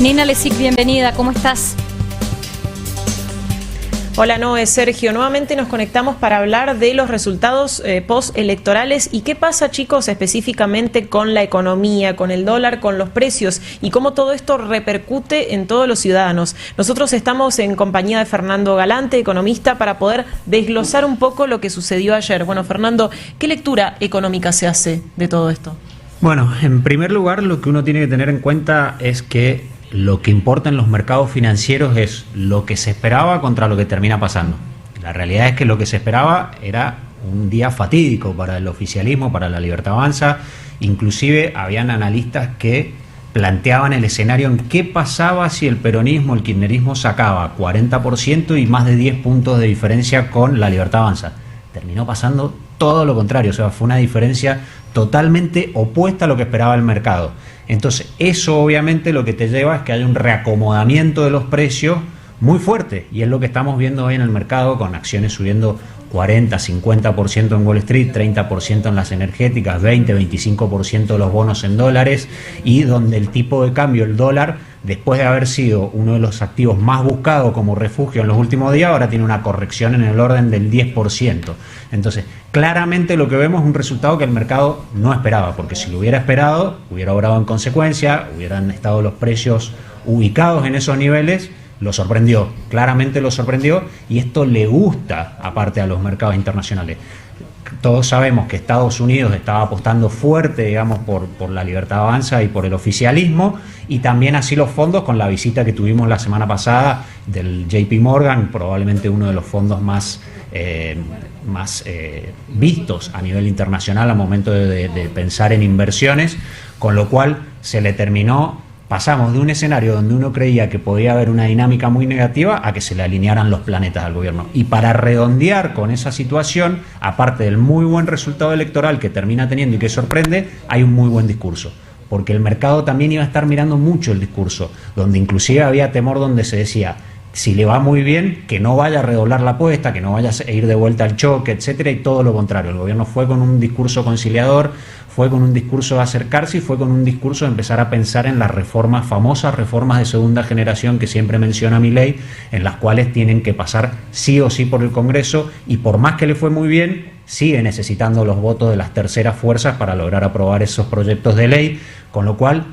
Nina Lesic, bienvenida, ¿cómo estás? Hola, Noé, Sergio. Nuevamente nos conectamos para hablar de los resultados postelectorales y qué pasa, chicos, específicamente con la economía, con el dólar, con los precios y cómo todo esto repercute en todos los ciudadanos. Nosotros estamos en compañía de Fernando Galante, economista, para poder desglosar un poco lo que sucedió ayer. Bueno, Fernando, ¿qué lectura económica se hace de todo esto? Bueno, en primer lugar, lo que uno tiene que tener en cuenta es que lo que importa en los mercados financieros es lo que se esperaba contra lo que termina pasando. La realidad es que lo que se esperaba era un día fatídico para el oficialismo, para la Libertad Avanza. Inclusive habían analistas que planteaban el escenario en qué pasaba si el peronismo, el kirchnerismo sacaba 40% y más de 10 puntos de diferencia con la Libertad Avanza. Terminó pasando todo lo contrario, o sea, fue una diferencia totalmente opuesta a lo que esperaba el mercado. Entonces, eso obviamente lo que te lleva es que haya un reacomodamiento de los precios muy fuerte, y es lo que estamos viendo hoy en el mercado, con acciones subiendo 40, 50% en Wall Street, 30% en las energéticas, 20, 25% de los bonos en dólares, y donde el tipo de cambio, el dólar, después de haber sido uno de los activos más buscados como refugio en los últimos días, ahora tiene una corrección en el orden del 10%. Entonces, claramente lo que vemos es un resultado que el mercado no esperaba, porque si lo hubiera esperado, hubiera obrado en consecuencia, hubieran estado los precios ubicados en esos niveles. Lo sorprendió, claramente lo sorprendió, y esto le gusta aparte a los mercados internacionales. Todos sabemos que Estados Unidos estaba apostando fuerte, digamos, por la Libertad Avanza y por el oficialismo, y también así los fondos, con la visita que tuvimos la semana pasada del JP Morgan, probablemente uno de los fondos más vistos a nivel internacional al momento de pensar en inversiones, con lo cual se le terminó. Pasamos de un escenario donde uno creía que podía haber una dinámica muy negativa a que se le alinearan los planetas al gobierno. Y para redondear con esa situación, aparte del muy buen resultado electoral que termina teniendo y que sorprende, hay un muy buen discurso. Porque el mercado también iba a estar mirando mucho el discurso, donde inclusive había temor, donde se decía, si le va muy bien, que no vaya a redoblar la apuesta, que no vaya a ir de vuelta al choque, etcétera, y todo lo contrario. El gobierno fue con un discurso conciliador, fue con un discurso de acercarse y fue con un discurso de empezar a pensar en las reformas, famosas reformas de segunda generación que siempre menciona Milei, en las cuales tienen que pasar sí o sí por el Congreso, y por más que le fue muy bien, sigue necesitando los votos de las terceras fuerzas para lograr aprobar esos proyectos de ley, con lo cual,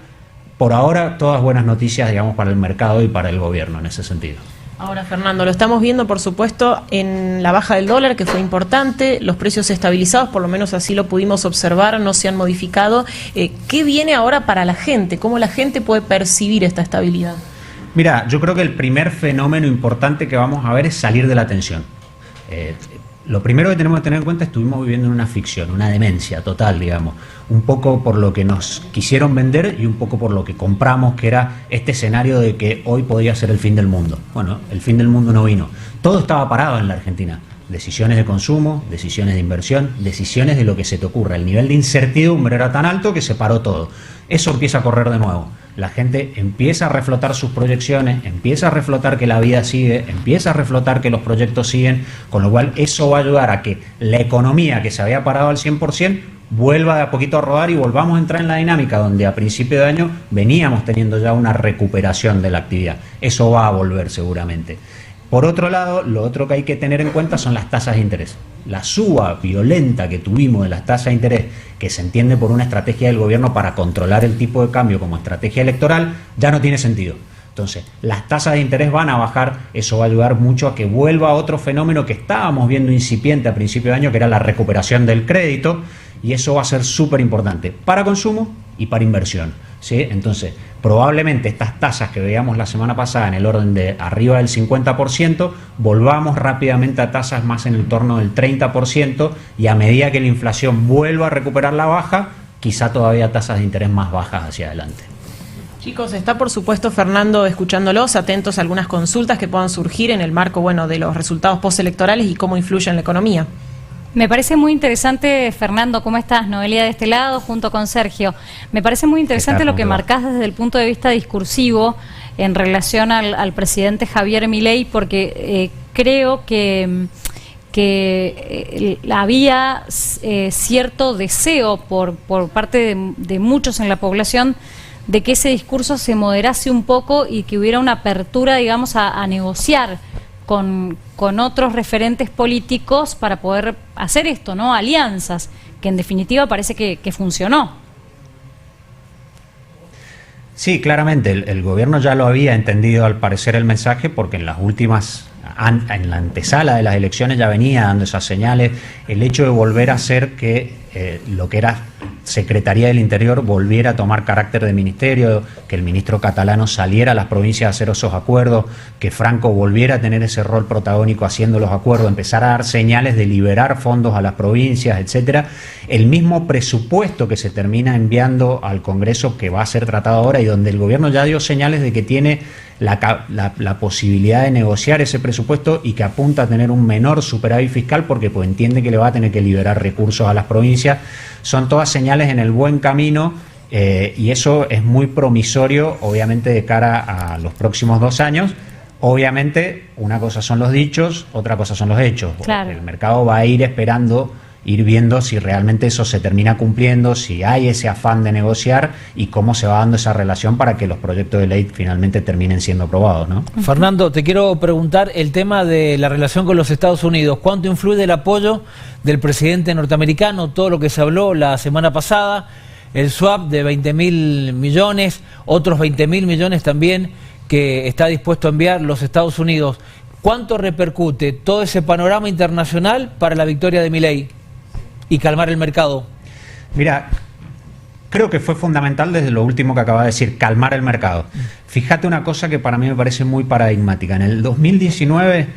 por ahora, todas buenas noticias, digamos, para el mercado y para el gobierno en ese sentido. Ahora, Fernando, lo estamos viendo, por supuesto, en la baja del dólar, que fue importante, los precios estabilizados, por lo menos así lo pudimos observar, no se han modificado. ¿Qué viene ahora para la gente? ¿Cómo la gente puede percibir esta estabilidad? Mira, yo creo que el primer fenómeno importante que vamos a ver es salir de la tensión. Lo primero que tenemos que tener en cuenta, estuvimos viviendo en una ficción, una demencia total, digamos, un poco por lo que nos quisieron vender y un poco por lo que compramos, que era este escenario de que hoy podría ser el fin del mundo. Bueno, el fin del mundo no vino. Todo estaba parado en la Argentina. Decisiones de consumo, decisiones de inversión, decisiones de lo que se te ocurra. El nivel de incertidumbre era tan alto que se paró todo. Eso empieza a correr de nuevo. La gente empieza a reflotar sus proyecciones, empieza a reflotar que la vida sigue, empieza a reflotar que los proyectos siguen, con lo cual eso va a ayudar a que la economía que se había parado al 100% vuelva de a poquito a rodar y volvamos a entrar en la dinámica donde a principio de año veníamos teniendo ya una recuperación de la actividad. Eso va a volver seguramente. Por otro lado, lo otro que hay que tener en cuenta son las tasas de interés. La suba violenta que tuvimos de las tasas de interés, que se entiende por una estrategia del gobierno para controlar el tipo de cambio como estrategia electoral, ya no tiene sentido. Entonces, las tasas de interés van a bajar, eso va a ayudar mucho a que vuelva otro fenómeno que estábamos viendo incipiente a principio de año, que era la recuperación del crédito, y eso va a ser súper importante para consumo y para inversión, ¿sí? Entonces, probablemente estas tasas que veíamos la semana pasada en el orden de arriba del 50%, volvamos rápidamente a tasas más en el torno del 30%, y a medida que la inflación vuelva a recuperar la baja, quizá todavía tasas de interés más bajas hacia adelante. Chicos, está por supuesto Fernando escuchándolos, atentos a algunas consultas que puedan surgir en el marco, bueno, de los resultados postelectorales y cómo influyen en la economía. Me parece muy interesante, Fernando, ¿cómo estás? Noelia de este lado, junto con Sergio. Me parece muy interesante lo que marcás desde el punto de vista discursivo en relación al presidente Javier Milei, porque creo que había cierto deseo por parte de muchos en la población de que ese discurso se moderase un poco y que hubiera una apertura, digamos, a negociar con otros referentes políticos para poder hacer esto, ¿no? Alianzas, que en definitiva parece que funcionó. Sí, claramente, el gobierno ya lo había entendido al parecer el mensaje, porque en las últimas, en la antesala de las elecciones ya venía dando esas señales. El hecho de volver a hacer que lo que era Secretaría del Interior volviera a tomar carácter de ministerio, que el ministro Catalano saliera a las provincias a hacer esos acuerdos, que Franco volviera a tener ese rol protagónico haciendo los acuerdos, empezar a dar señales de liberar fondos a las provincias, etcétera. El mismo presupuesto que se termina enviando al Congreso, que va a ser tratado ahora y donde el gobierno ya dio señales de que tiene la posibilidad de negociar ese presupuesto y que apunta a tener un menor superávit fiscal porque pues entiende que le va a tener que liberar recursos a las provincias. Son todas señales en el buen camino y eso es muy promisorio, obviamente, de cara a los próximos 2 años. Obviamente, una cosa son los dichos, otra cosa son los hechos. Claro. El mercado va a ir esperando, ir viendo si realmente eso se termina cumpliendo, si hay ese afán de negociar y cómo se va dando esa relación para que los proyectos de ley finalmente terminen siendo aprobados, ¿no? Fernando, te quiero preguntar el tema de la relación con los Estados Unidos. ¿Cuánto influye el apoyo del presidente norteamericano? Todo lo que se habló la semana pasada, el swap de 20.000 millones, otros 20.000 millones también que está dispuesto a enviar los Estados Unidos. ¿Cuánto repercute todo ese panorama internacional para la victoria de Milei y calmar el mercado? Mira, creo que fue fundamental desde lo último que acaba de decir, calmar el mercado. Fíjate una cosa que para mí me parece muy paradigmática. En el 2019,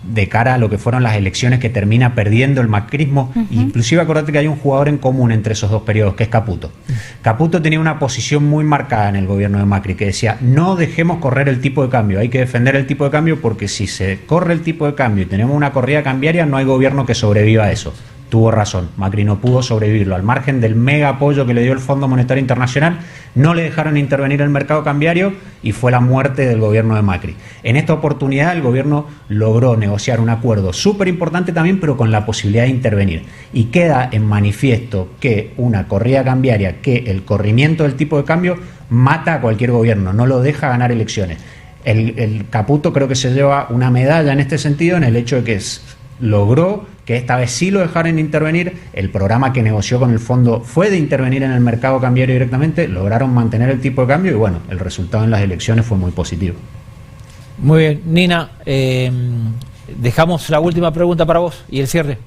de cara a lo que fueron las elecciones que termina perdiendo el macrismo, inclusive acordate que hay un jugador en común entre esos dos periodos, que es Caputo. Caputo tenía una posición muy marcada en el gobierno de Macri, que decía, no dejemos correr el tipo de cambio, hay que defender el tipo de cambio porque si se corre el tipo de cambio y tenemos una corrida cambiaria, no hay gobierno que sobreviva a eso. Tuvo razón, Macri no pudo sobrevivirlo. Al margen del mega apoyo que le dio el Fondo Monetario Internacional, no le dejaron intervenir el mercado cambiario y fue la muerte del gobierno de Macri. En esta oportunidad el gobierno logró negociar un acuerdo súper importante también, pero con la posibilidad de intervenir. Y queda en manifiesto que una corrida cambiaria, que el corrimiento del tipo de cambio mata a cualquier gobierno, no lo deja ganar elecciones. El Caputo creo que se lleva una medalla en este sentido, en el hecho de que logró que esta vez sí lo dejaran intervenir. El programa que negoció con el fondo fue de intervenir en el mercado cambiario directamente, lograron mantener el tipo de cambio y bueno, el resultado en las elecciones fue muy positivo. Muy bien, Nina, dejamos la última pregunta para vos y el cierre.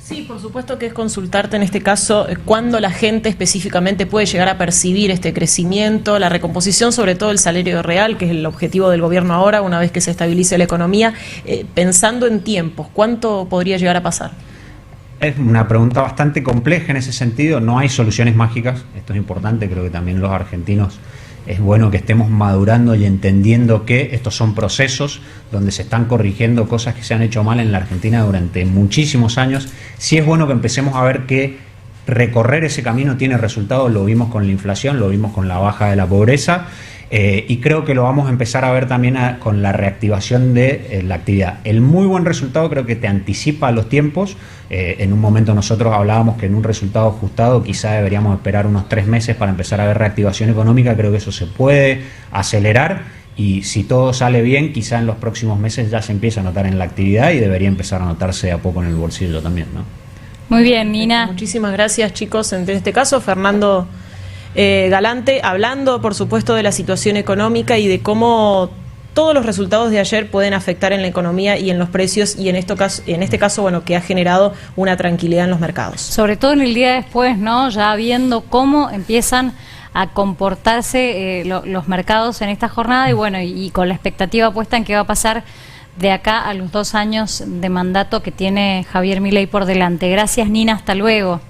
Sí, por supuesto que es consultarte en este caso cuándo la gente específicamente puede llegar a percibir este crecimiento, la recomposición, sobre todo el salario real, que es el objetivo del gobierno ahora, una vez que se estabilice la economía, pensando en tiempos, ¿cuánto podría llegar a pasar? Es una pregunta bastante compleja en ese sentido, no hay soluciones mágicas, esto es importante, creo que también los argentinos es bueno que estemos madurando y entendiendo que estos son procesos donde se están corrigiendo cosas que se han hecho mal en la Argentina durante muchísimos años. Sí es bueno que empecemos a ver que recorrer ese camino tiene resultados, lo vimos con la inflación, lo vimos con la baja de la pobreza y creo que lo vamos a empezar a ver también con la reactivación de la actividad. El muy buen resultado creo que te anticipa los tiempos. En un momento nosotros hablábamos que en un resultado ajustado quizá deberíamos esperar unos 3 meses para empezar a ver reactivación económica. Creo que eso se puede acelerar y si todo sale bien, quizá en los próximos meses ya se empieza a notar en la actividad y debería empezar a notarse a poco en el bolsillo también, ¿no? Muy bien, Nina. Muchísimas gracias, chicos. En este caso, Fernando Galante, hablando, por supuesto, de la situación económica y de cómo todos los resultados de ayer pueden afectar en la economía y en los precios y en este caso, bueno, que ha generado una tranquilidad en los mercados. Sobre todo en el día después, ¿no? Ya viendo cómo empiezan a comportarse los mercados en esta jornada y bueno, y con la expectativa puesta en qué va a pasar de acá a los 2 años de mandato que tiene Javier Milei por delante. Gracias, Nina, hasta luego.